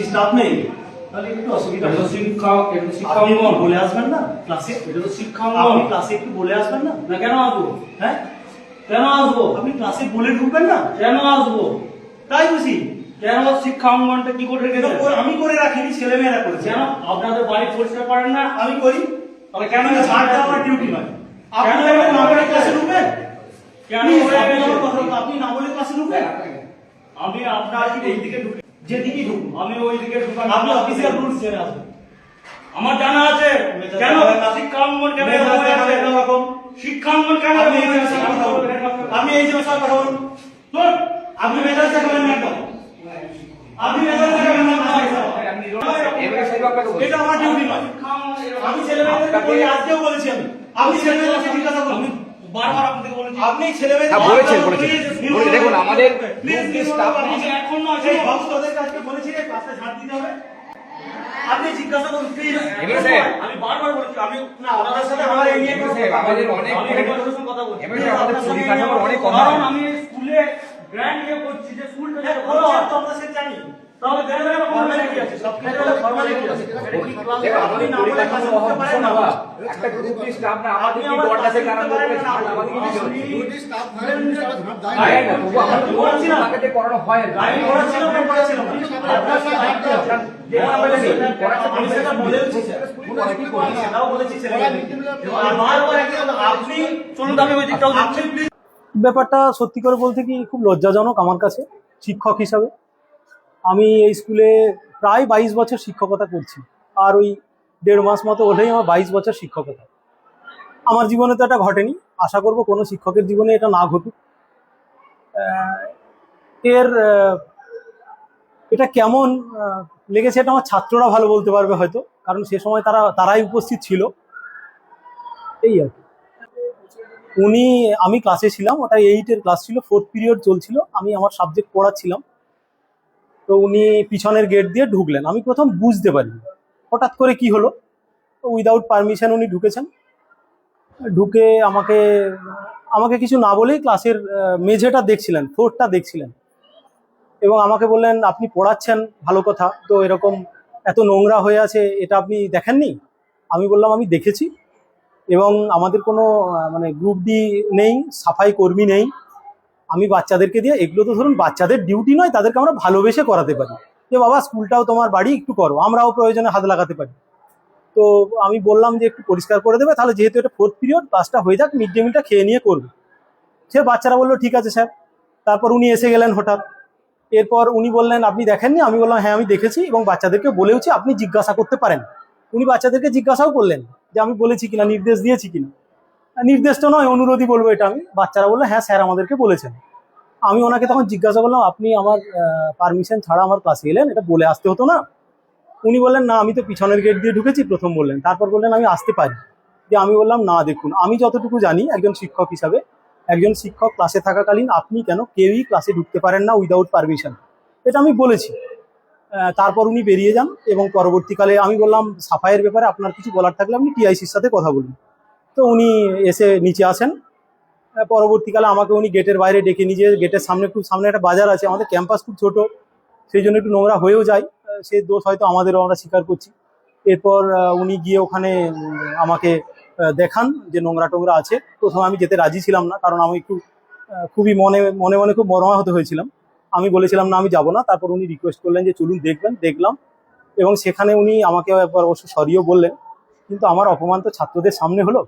Staff নেই তাহলে একটু অসুবিধা হবে। শিক্ষা বলে আসবেন না ক্লাসে, এটা তো শিক্ষা আপনি ক্লাসে একটু বলে আসবেন না। না কেন আসবো? হ্যাঁ কেন আসবো? আপনি ক্লাসে বলে ঢুকবেন না? কেন আসবো? তাই বুঝি কেন শিক্ষা অঙ্গনটা কি করে রেখেছেন? আমি করে রাখিনি, ছেলেমেয়েরা করেছে। কেন আপনাদের বাড়ি পরিষ্কার করেন না? আমি করি। তাহলে কেন ঝাড় দেওয়া আমার ডিউটি নয়? কেন না বলে ক্লাসে ঢুকবেন? কেন আপনি না বলে ক্লাসে ঢুকবেন? আমি আপনার এই দিকে ঢুকি, যেদিকে ঢুকুন আমি ওই দিকে ঢুকান। আপনি অফিসিয়াল রুলস জেনে আসবেন। আমার জানা আছে কেন শিক্ষাঙ্গন কেন এরকম শিক্ষাঙ্গন কেন আমি এই যে কথা বলুন তো আপনি মেজাজ দেখাবেন না একদম, আপনি মেজাজ দেখাবেন না। এটা আমার ডিউটি নয়। আমি ছেলেমেয়েদেরকে বলি, আজকেও বলেছি আমি, আপনি ছেলেমেয়েদেরকে জিজ্ঞাসা করুন বারবার আপনাকে বলেছি, আপনি ছেলেমেয়েদের বলেছেন দেখুন আমাদের স্টাফ এখন নয় সেই ভক্তদের কাছে বলেছি ক্লাসে ঝাড় দিতে হবে। আপনি জিজ্ঞাসা করুন প্লিজ। আমি বারবার বলেছি আমি না ওনাদের সাথে আমার এই নিয়ে আমাদের অনেক কথা বলছি। আমাদের পরিকাঠামোর অনেক কম, কারণ আমি স্কুলে গ্র্যান্ড ইয়ে করছি যে স্কুলটা যাতে ভালো হয় তো আমরা সেটা জানি। তাহলে দেখবেন ফর্মালিটি আছে, সব কিছু ফর্মালিটি আছে। আপনি না বলে কাছে করতে পারেন না। একটা গ্রুপ স্টাফ না আমাদের কি দরকার আছে কারণ আমাদের কি গ্রুপ স্টাফ ধরে তারা ঝাড় দেয় আয় না তবু আমরা বলছি না তাকে করানো হয় না। আমি বলেছিলাম না বলেছিলাম আপনার সাথে দায়িত্ব আছে। যে বলেছি আমি সেটা বলেছি স্যার কি করব সেটাও বলেছি ছেলেমেয়েদেরকে। আর বারবার একদম আপনি চলুন আমি ওই দিকটাও আপনি প্লিজ। ব্যাপারটা সত্যি করে বলতে কি খুব লজ্জাজনক আমার কাছে শিক্ষক হিসাবে। আমি এই স্কুলে প্রায় 22 বছর শিক্ষকতা করছি, আর ওই 1.5 মাস মতো হলেই আমার 22 বছর শিক্ষকতা। আমার জীবনে তো এটা ঘটেনি, আশা করব কোনো শিক্ষকের জীবনে এটা না ঘটুক। এটা কেমন লেগেছে এটা আমার ছাত্ররা ভালো বলতে পারবে হয়তো, কারণ সে সময় তারাই উপস্থিত ছিল। এই আর কি। আমি ক্লাসে ছিলাম, ওটা 8-এর ক্লাস ছিল, 4th পিরিয়ড চলছিল, আমি আমার সাবজেক্ট পড়াচ্ছিলাম। তো উনি পিছনের গেট দিয়ে ঢুকলেন, আমি প্রথম বুঝতে পারিনি হঠাৎ করে কি হলো। তো উইদাউট পারমিশন উনি ঢুকেছেন, ঢুকে আমাকে কিছু না বলেই ক্লাসের মেঝেটা দেখছিলেন, ফ্লোরটা দেখছিলেন, এবং আমাকে বললেন আপনি পড়াচ্ছেন ভালো কথা, তো এরকম এত নোংরা হয়ে আছে এটা আপনি দেখেননি? আমি বললাম আমি দেখেছি, এবং আমাদের কোনো মানে গ্রুপ ডি নেই, সাফাই কর্মী নেই, আমি বাচ্চাদেরকে দিয়ে এগুলো তো ধরুন বাচ্চাদের ডিউটি নয়, তাদেরকে আমরা ভালোবেসে করাতে পারি যে বাবা স্কুলটাও তোমার বাড়ি, একটু করো, আমরাও প্রয়োজনে হাত লাগাতে পারি। তো আমি বললাম যে একটু পরিষ্কার করে দেবে, তাহলে যেহেতু এটা 4th পিরিয়ড ক্লাসটা হয়ে যাক, মিড ডে মিলটা খেয়ে নিয়ে করবে। সে বাচ্চারা বললো ঠিক আছে স্যার। তারপর উনি এসে গেলেন হঠাৎ। এরপর উনি বললেন আপনি দেখেননি? আমি বললাম হ্যাঁ আমি দেখেছি, এবং বাচ্চাদেরকে বলেওছি আপনি জিজ্ঞাসা করতে পারেন। উনি বাচ্চাদেরকে জিজ্ঞাসাও করলেন যে আমি বলেছি কিনা, নির্দেশ দিয়েছি কিনা। নির্দেশটা নয়, অনুরোধই বলবো এটা আমি। বাচ্চারা বললো হ্যাঁ স্যার আমাদেরকে বলেছেন। আমি ওনাকে তখন জিজ্ঞাসা করলাম আপনি আমার পারমিশন ছাড়া আমার ক্লাসে এলেন, এটা বলে আসতে হতো না? উনি বললেন না আমি তো পিছনের গেট দিয়ে ঢুকেছি প্রথম বললেন, তারপর বললেন আমি আসতে পারি। যে আমি বললাম না দেখুন, আমি যতটুকু জানি একজন শিক্ষক হিসাবে, একজন শিক্ষক ক্লাসে থাকাকালীন আপনি কেন কেউই ক্লাসে ঢুকতে পারেন না উইদাউট পারমিশন, এটা আমি বলেছি। তারপর উনি বেরিয়ে যান, এবং পরবর্তীকালে আমি বললাম সাফাইয়ের ব্যাপারে আপনার কিছু বলার থাকলে আপনি টিআইসির সাথে কথা বলুন। তো উনি এসে নিচে আসেন। পরবর্তীকালে আমাকে উনি গেটের বাইরে ডেকে নিয়ে যেয়ে, গেটের সামনে একটু সামনে একটা বাজার আছে, আমাদের ক্যাম্পাস খুব ছোট, সেই জন্য একটু নোংরা হয়েও যায়, সে দোষ হয়তো আমাদেরও, আমরা স্বীকার করছি। এরপর উনি গিয়ে ওখানে আমাকে দেখান যে নোংরা টোংরা আছে। প্রথমে আমি যেতে রাজি ছিলাম না, কারণ আমি একটু খুবই মনে মনে মনে খুব মর্মাহত হয়েছিলাম। আমি বলেছিলাম না আমি যাব না। তারপর উনি রিকোয়েস্ট করলেন যে চলুন দেখবেন, দেখলাম, এবং সেখানে উনি আমাকে একবার অবশ্য সরিও বললেন, কিন্তু আমার অপমান তো ছাত্রদের সামনে হলো।